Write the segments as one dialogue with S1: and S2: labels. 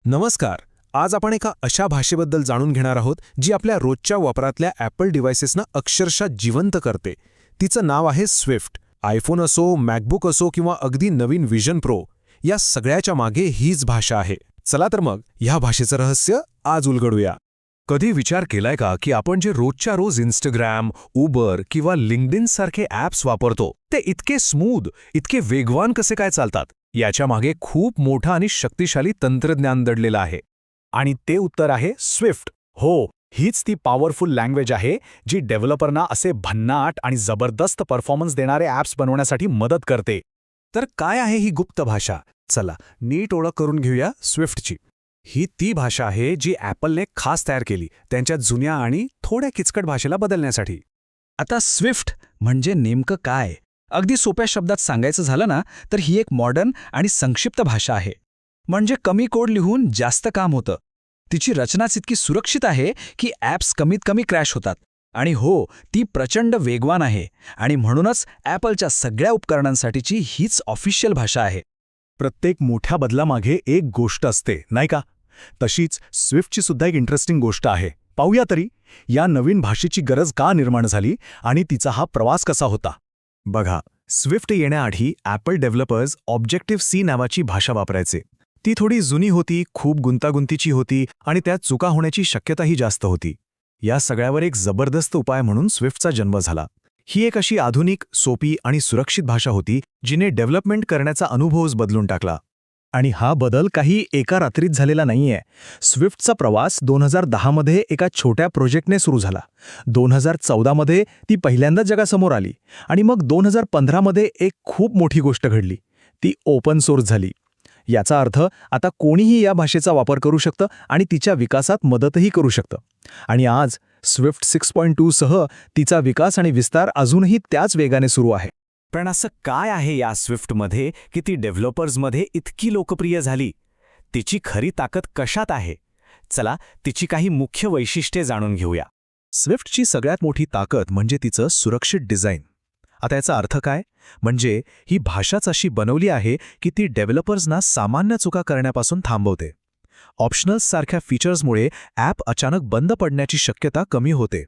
S1: नमस्कार. आज आपण एका अशा भाषेबद्दल जाणून घेणार आहोत जी आपल्या रोजच्या वापरातल्या ॲपल डिव्हाइसेसना अक्षरशः जिवंत करते. तिचं नाव आहे स्विफ्ट. आयफोन असो, मॅकबुक असो किंवा अगदी नवीन विजन प्रो, या सगळ्याच्या मागे हीच भाषा आहे. चला तर मग ह्या भाषेचं रहस्य आज उलगडूया.
S2: कधी विचार केलाय का की आपण जे रोजच्या रोज इंस्टाग्राम, उबर किंवा लिंक्डइन सारखे ॲप्स वापरतो ते इतके स्मूथ, इतके वेगवान कसे काय चालतात? याच्या मागे खूप मोठं आणि शक्तिशाली तंत्रज्ञान दडलेलं आहे.
S3: आणि ते उत्तर आहे स्विफ्ट. हो, हीच ती पॉवरफुल लँग्वेज आहे जी डेव्हलपरना असे भन्नाट आणि जबरदस्त परफॉर्मन्स देणारे ॲप्स बनवण्यासाठी मदत करते.
S2: तर काय आहे ही गुप्त भाषा? चला नीट ओळख करून घेऊया स्विफ्टची. ही ती भाषा आहे जी ॲपलने खास तयार केली त्यांच्या जुन्या आणि थोड्या किचकट भाषेला बदलण्यासाठी.
S4: आता स्विफ्ट म्हणजे नेमकं काय? अगदी सोप्या शब्दात सांगायचं झालं ना, तर ही एक मॉडर्न आणि संक्षिप्त भाषा आहे. म्हणजे कमी कोड लिहून जास्त काम होतं. तिची रचनाच इतकी सुरक्षित आहे की ॲप्स कमीत कमी क्रॅश होतात. आणि हो, ती प्रचंड वेगवान आहे आणि म्हणूनच ॲपलच्या सगळ्या उपकरणांसाठीची हीच ऑफिशियल भाषा आहे.
S3: प्रत्येक मोठ्या बदलामागे एक गोष्ट असते, नाही का? तशीच स्विफ्टची सुद्धा एक इंटरेस्टिंग गोष्ट आहे. पाहूया तरी, या नवीन भाषेची गरज का निर्माण झाली आणि तिचा हा प्रवास कसा होता. बघा, स्विफ्ट येण्याआधी ॲपल डेव्हलपर्स ऑब्जेक्टिव्ह सी नावाची भाषा वापरायचे. ती थोडी जुनी होती, खूप गुंतागुंतीची होती आणि त्यात चुका होण्याची शक्यताही जास्त होती. या सगळ्यावर एक जबरदस्त उपाय म्हणून स्विफ्टचा जन्म झाला. ही एक अशी आधुनिक, सोपी आणि सुरक्षित भाषा होती जिने डेव्हलपमेंट करण्याचा अनुभवच बदलून टाकला. आणि हा बदल काही एका रात्रीत झालेला नाहीये. स्विफ्टचा प्रवास 2010 मध्ये एका छोट्या प्रोजेक्टने सुरू झाला. 2014 मध्ये ती पहिल्यांदा जगासमोर आली आणि मग 2015 मध्ये एक खूप मोठी गोष्ट घडली. ती ओपन सोर्स झाली. याचा अर्थ आता कोणीही या भाषेचा वापर करू शकतं आणि तिच्या विकासात मदतही करू शकतं. आणि आज स्विफ्ट 6.2 सह तिचा विकास आणि विस्तार अजूनही त्याच वेगाने सुरू आहे. पण असं काय आहे या स्विफ्टमध्ये की ती डेव्हलपर्समध्ये इतकी लोकप्रिय झाली? तिची खरी ताकद कशात आहे? चला तिची काही मुख्य वैशिष्ट्ये जाणून घेऊया.
S2: स्विफ्टची सगळ्यात मोठी ताकद म्हणजे तिचं सुरक्षित डिझाईन. आता याचा अर्थ काय? म्हणजे ही भाषाच अशी बनवली आहे की ती डेव्हलपर्सना सामान्य चुका करण्यापासून थांबवते. ऑप्शनल्ससारख्या फीचर्समुळे ॲप अचानक बंद पडण्याची शक्यता कमी होते.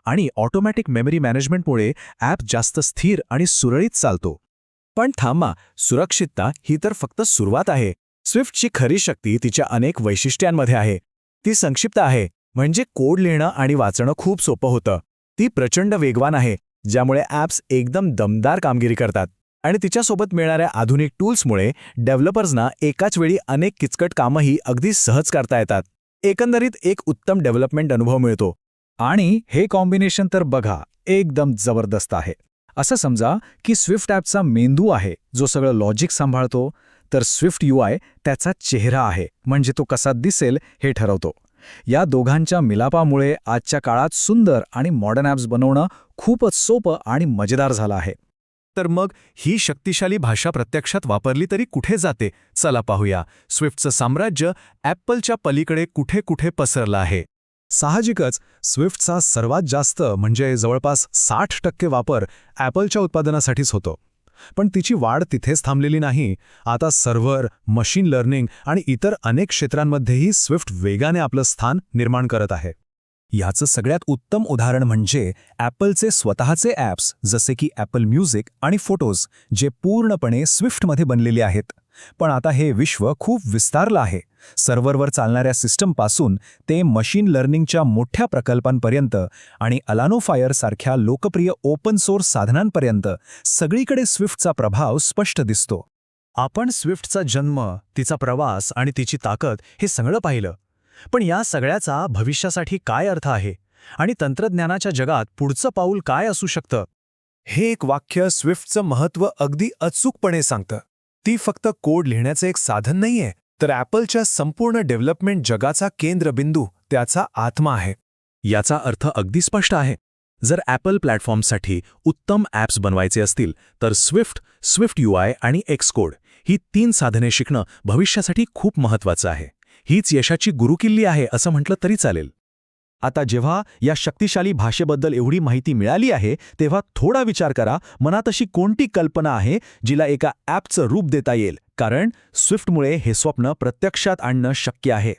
S2: आणि ऑटोमॅटिक मेमरी मॅनेजमेंटमुळे ॲप जास्त स्थिर आणि सुरळीत चालतो.
S3: पण थांबा, सुरक्षितता ही तर फक्त सुरुवात आहे. स्विफ्टची खरी शक्ती तिच्या अनेक वैशिष्ट्यांमध्ये आहे. ती संक्षिप्त आहे, म्हणजे कोड लिहिणं आणि वाचणं खूप सोपं होतं. ती प्रचंड वेगवान आहे, ज्यामुळे ॲप्स एकदम दमदार कामगिरी करतात. आणि तिच्यासोबत मिळणाऱ्या आधुनिक टूल्समुळे डेव्हलपर्सना एकाच वेळी अनेक किचकट कामंही अगदी सहज करता येतात. एकंदरीत एक उत्तम डेव्हलपमेंट अनुभव मिळतो.
S4: आणि हे कॉम्बिनेशन तर बघा, एकदम जबरदस्त आहे. असं समजा की स्विफ्ट ॲपचा मेंदू आहे जो सगळं लॉजिक सांभाळतो, तर स्विफ्ट UI त्याचा चेहरा आहे, म्हणजे तो कसा दिसेल हे ठरवतो. या दोघांच्या मिलापामुळे आजच्या काळात सुंदर आणि मॉडर्न ॲप्स बनवणं खूपच सोपं आणि मजेदार झालं आहे.
S2: तर मग ही शक्तिशाली भाषा प्रत्यक्षात वापरली तरी कुठे जाते? चला पाहूया. स्विफ्टचं साम्राज्य ॲपलच्या पलीकडे कुठे कुठे पसरलं आहे. साहजिकच स्विफ्टचा सर्वात जास्त म्हणजे जवळपास 60% वापर ॲपलच्या उत्पादनासाठीच होतो. पण तिची वाढ तिथेच थांबलेली नाही. आता सर्व्हर, मशीन लर्निंग आणि इतर अनेक क्षेत्रांमध्येही स्विफ्ट वेगाने आपलं स्थान निर्माण करत आहे. याचं सगळ्यात उत्तम उदाहरण म्हणजे ॲपलचे स्वतःचे ॲप्स जसे की ॲपल म्युझिक आणि फोटोज, जे पूर्णपणे स्विफ्टमध्ये बनलेले आहेत. पण आता हे विश्व खूप विस्तारलं आहे. सर्व्हरवर चालणाऱ्या सिस्टमपासून ते मशीन लर्निंगच्या मोठ्या प्रकल्पांपर्यंत आणि अलानो फायर सारख्या लोकप्रिय ओपन सोर्स साधनांपर्यंत सगळीकडे स्विफ्टचा प्रभाव स्पष्ट दिसतो. आपण स्विफ्टचा जन्म, तिचा प्रवास आणि तिची ताकद हे सगळं पाहिलं. पण या सगळ्याचा भविष्यासाठी काय अर्थ आहे आणि तंत्रज्ञानाच्या जगात पुढचं पाऊल काय असू शकतं? हे एक वाक्य स्विफ्टचं महत्त्व अगदी अचूकपणे सांगतं. ती फक्त कोड लिहिण्याचं एक साधन नाहीये, तर ॲपलच्या संपूर्ण डेव्हलपमेंट जगाचा केंद्रबिंदू, त्याचा आत्मा आहे. याचा अर्थ अगदी स्पष्ट आहे. जर ॲपल प्लॅटफॉर्मसाठी उत्तम ॲप्स बनवायचे असतील तर स्विफ्ट UI आणि Xcode ही 3 साधने शिकणं भविष्यासाठी खूप महत्त्वाचं आहे. हीच यशाची गुरुकिल्ली आहे असं म्हटलं तरी चालेल.
S3: आता जेव्हा या शक्तिशाली भाषेबद्दल एवढी माहिती मिळाली आहे तेव्हा थोडा विचार करा, मनात अशी कोणती कल्पना आहे जिला एका ॲपचं रूप देता येईल, कारण स्विफ्टमुळे हे स्वप्न प्रत्यक्षात आणणं शक्य आहे.